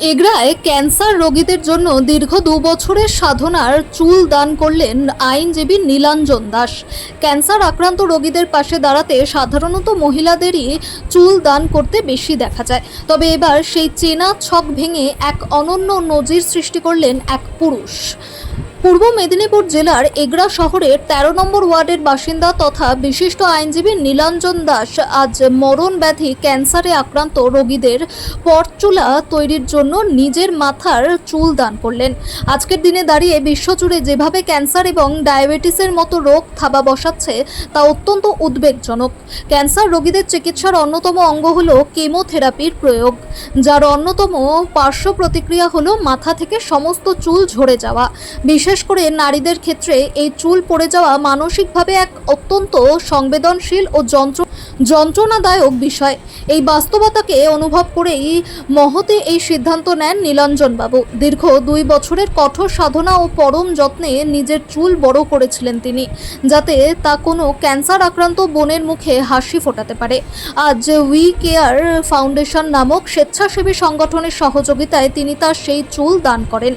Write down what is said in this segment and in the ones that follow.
এগরায় cancer রোগীদের জন্য দীর্ঘ 2 বছরের সাধনার চুল দান করলেন আইনজীবী নীলাঞ্জন দাস। ক্যান্সার আক্রান্ত রোগীদের পাশে দাঁড়াতে সাধারণত মহিলাদেরই চুল দান করতে বেশি দেখা যায়, তবে এবার সেই চেনা ছক ভেঙে এক অনন্য নজির সৃষ্টি করলেন এক পুরুষ। পূর্ব মেদিনীপুর জেলার এগরা শহরের 13 নম্বর ওয়ার্ডের বাসিন্দা তথা বিশিষ্ট আইনজীবী নীলাঞ্জন দাস আজ মরণ ব্যাধি ক্যান্সারে আক্রান্ত রোগীদের পরচুলা তৈরির জন্য নিজের মাথার চুল দান করলেন। আজকের দিনে দাঁড়িয়ে বিশ্বজুড়ে যেভাবে ক্যান্সার এবং ডায়াবেটিসের মতো রোগ থাবা বসাচ্ছে তা অত্যন্ত উদ্বেগজনক। ক্যান্সার রোগীদের চিকিৎসার অন্যতম অঙ্গ হলো কেমোথেরাপির প্রয়োগ, যার অন্যতম পার্শ্ব প্রতিক্রিয়া হলো মাথা থেকে সমস্ত চুল ঝরে যাওয়া। বিশেষ করে নারীদের ক্ষেত্রে এই চুল পড়ে যাওয়া মানসিকভাবে এক অত্যন্ত সংবেদনশীল ও যন্ত্রণাদায়ক বিষয়। এই বাস্তবতাকে অনুভব করেই মহতে এই সিদ্ধান্ত নেন নীলাঞ্জন বাবু। দীর্ঘ 2 বছরের কঠোর সাধনা ও পরম যত্নে নিজের চুল বড় করেছিলেন তিনি, যাতে তা কোনো ক্যান্সার আক্রান্ত বোনের মুখে হাসি ফোটাতে পারে। আজ উই কেয়ার ফাউন্ডেশন নামক স্বেচ্ছাসেবী সংগঠনের সহযোগিতায় তিনি তার সেই চুল দান করেন।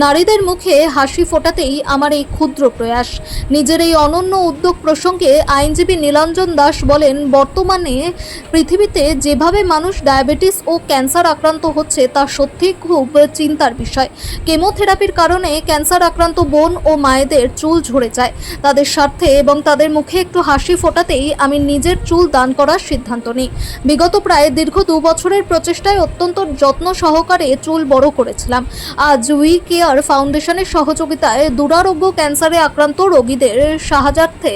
নারীদের মুখে হাসি ফোটাতেই আমার এই ক্ষুদ্র প্রয়াস। নিজের এই অনন্য উদ্যোগ প্রসঙ্গে আইনজীবী নীলাঞ্জন দাস বলেন, বর্তমানে পৃথিবীতে যেভাবে মানুষ ডায়াবেটিস ও ক্যান্সার আক্রান্ত হচ্ছে তা সত্যি খুব চিন্তার বিষয়। কেমোথেরাপির কারণে ক্যান্সার আক্রান্ত বোন ও মায়েদের চুল ঝরে যায়। তাদের স্বার্থে এবং তাদের মুখে একটু হাসি ফোটাতেই আমি নিজের চুল দান করার সিদ্ধান্ত নিই। বিগত প্রায় দীর্ঘ 2 বছরের প্রচেষ্টায় অত্যন্ত যত্ন সহকারে চুল বড় করেছিলাম। আজ উই কেয়ার ফাউন্ডেশনের সহযোগিতায় দুরারোগ্য ক্যান্সারে আক্রান্ত রোগীদের সাহায্যার্থে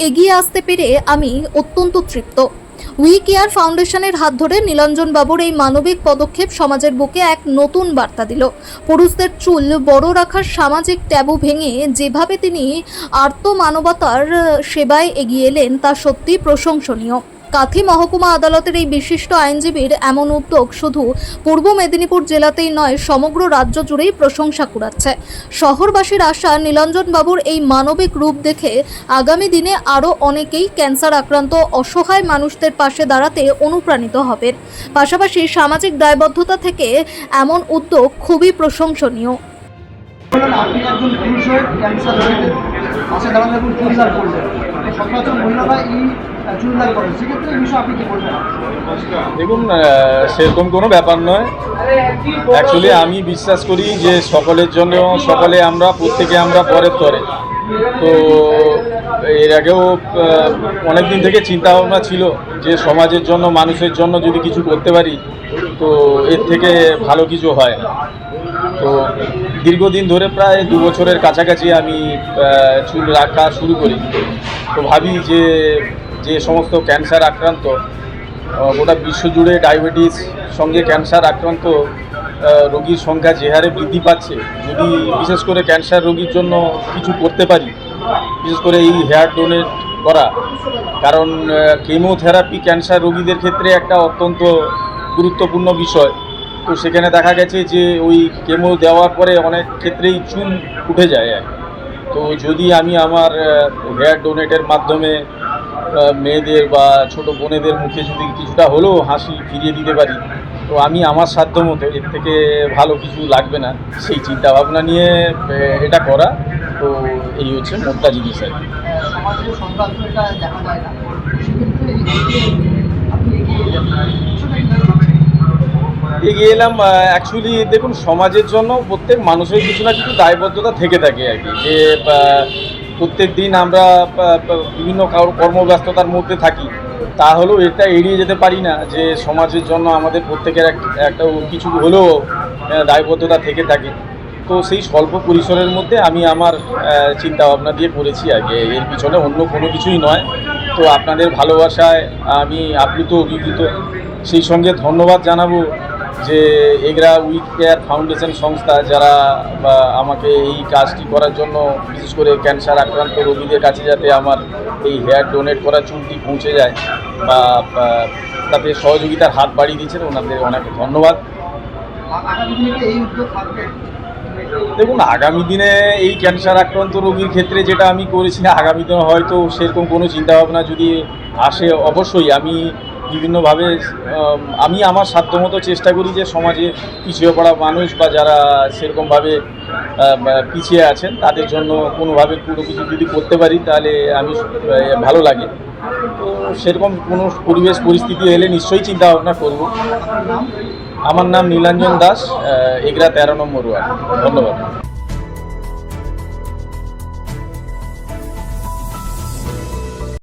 এগিয়ে আসতে পেরে আমি অত্যন্ত তৃপ্ত। উই কেয়ার ফাউন্ডেশনের হাত ধরে নীলাঞ্জন বাবুর এই মানবিক পদক্ষেপ সমাজের বুকে এক নতুন বার্তা দিল। পুরুষদের চুল বড় রাখার সামাজিক ট্যাবু ভেঙে যেভাবে তিনি আর্ত মানবতার সেবায় এগিয়ে এলেন তা সত্যি প্রশংসনীয়। কাথি মহকুমা আদালতের এই বিশিষ্ট আইনজীবীর এমন উদ্যোগ শুধু পূর্ব মেদিনীপুর জেলাতেই নয়, সমগ্র রাজ্য জুড়েই প্রশংসা কুড়াচ্ছে। শহরবাসীর আশা, নীলাঞ্জন বাবুর এই মানবিক রূপ দেখে আগামী দিনে আরও অনেকেই ক্যান্সার আক্রান্ত অসহায় মানুষদের পাশে দাঁড়াতে অনুপ্রাণিত হবেন। পাশাপাশি সামাজিক দায়বদ্ধতা থেকে এমন উদ্যোগ খুবই প্রশংসনীয়। আপনি একজন পুরুষ হয়ে ক্যান্সার রোগীদের পাশে দাঁড়ানো এবং চুলদার করলেন, সচরাচর মহিলারা এই চুলদার করেন, সেক্ষেত্রে এই বিষয়ে আপনি কি বলবেন? দেখুন, সেরকম কোনো ব্যাপার নয়। অ্যাকচুয়ালি আমি বিশ্বাস করি যে সকলের জন্য প্রত্যেকে আমরা পরের তরে। তো এর আগেও অনেক দিন থেকে চিন্তা ভাবনা ছিল যে সমাজের জন্য, মানুষের জন্য যদি কিছু করতে পারি তো এর থেকে ভালো কিছু হয় না। তো দীর্ঘদিন ধরে প্রায় 2 বছরের কাছাকাছি আমি চুল রাখা শুরু করি। তো ভাবি যে সমস্ত ক্যান্সার আক্রান্ত, গোটা বিশ্বজুড়ে ডায়াবেটিস সঙ্গে ক্যান্সার আক্রান্ত রোগীর সংখ্যা যে হারে বৃদ্ধি পাচ্ছে, যদি বিশেষ করে ক্যান্সার রোগীর জন্য কিছু করতে পারি, বিশেষ করে এই হেয়ার ডোনেট করা, কারণ কেমোথেরাপি ক্যান্সার রোগীদের ক্ষেত্রে একটা অত্যন্ত গুরুত্বপূর্ণ বিষয়। তো সেখানে দেখা গেছে যে ওই কেমো দেওয়ার পরে অনেক ক্ষেত্রেই চুল উঠে যায়। তো যদি আমি আমার হেয়ার ডোনেটের মাধ্যমে মেয়েদের বা ছোট বোনেদের মুখে যদি কিছুটা হলেও হাসি ফিরিয়ে দিতে পারি, তো আমি আমার সাধ্য মতো, এর থেকে ভালো কিছু লাগবে না, সেই চিন্তা ভাবনা নিয়ে এটা করা। তো এই হচ্ছে মোটটা জিনিস আর কি। সমাজের সংক্রান্ত এটা দেখা যায় না, সেক্ষেত্রে আপনি এগিয়ে এলাম। অ্যাকচুয়ালি দেখুন, সমাজের জন্য প্রত্যেক মানুষের কিছু না কিছু দায়বদ্ধতা থেকে থাকে আর কি, যে প্রত্যেক দিন আমরা বিভিন্ন কর্মব্যস্ততার মধ্যে থাকি, তাহলেও এটা এড়িয়ে যেতে পারি না যে সমাজের জন্য আমাদের প্রত্যেকের একটা কিছু হলেও দায়বদ্ধতা থেকে থাকে। তো সেই স্বল্প পরিসরের মধ্যে আমি আমার চিন্তা ভাবনা দিয়ে করেছি আগে, এর পিছনে অন্য কোনো কিছুই নয়। তো আপনাদের ভালোবাসায় আমি আপ্লুত, অভিভূত। সেই সঙ্গে ধন্যবাদ জানাবো যে এগরা উই কেয়ার ফাউন্ডেশন সংস্থা, যারা আমাকে এই কাজটি করার জন্য, বিশেষ করে ক্যান্সার আক্রান্ত রোগীদের কাছে যাতে আমার এই হেয়ার ডোনেট করা চুলটি পৌঁছে যায় বা তাতে সহযোগিতার হাত বাড়িয়ে দিয়েছেন, ওনাদের অনেক ধন্যবাদ। দেখুন, আগামী দিনে এই ক্যান্সার আক্রান্ত রোগীর ক্ষেত্রে যেটা আমি করেছি, আগামী দিনে হয়তো সেরকম কোনো চিন্তাভাবনা যদি আসে, অবশ্যই আমি বিভিন্নভাবে আমি আমার সাধ্যমতো চেষ্টা করি যে সমাজে পিছিয়ে পড়া মানুষ বা যারা সেরকমভাবে পিছিয়ে আছেন তাদের জন্য কোনোভাবে কোনো কিছু যদি করতে পারি তাহলে আমি ভালো লাগে। তো সেরকম কোনো পরিবেশ পরিস্থিতি এলে নিশ্চয়ই চিন্তা ভাবনা করব। আপনার নাম? আমার নাম নীলাঞ্জন দাস, এগরা 13 নম্বর ওয়ার্ড। ধন্যবাদ।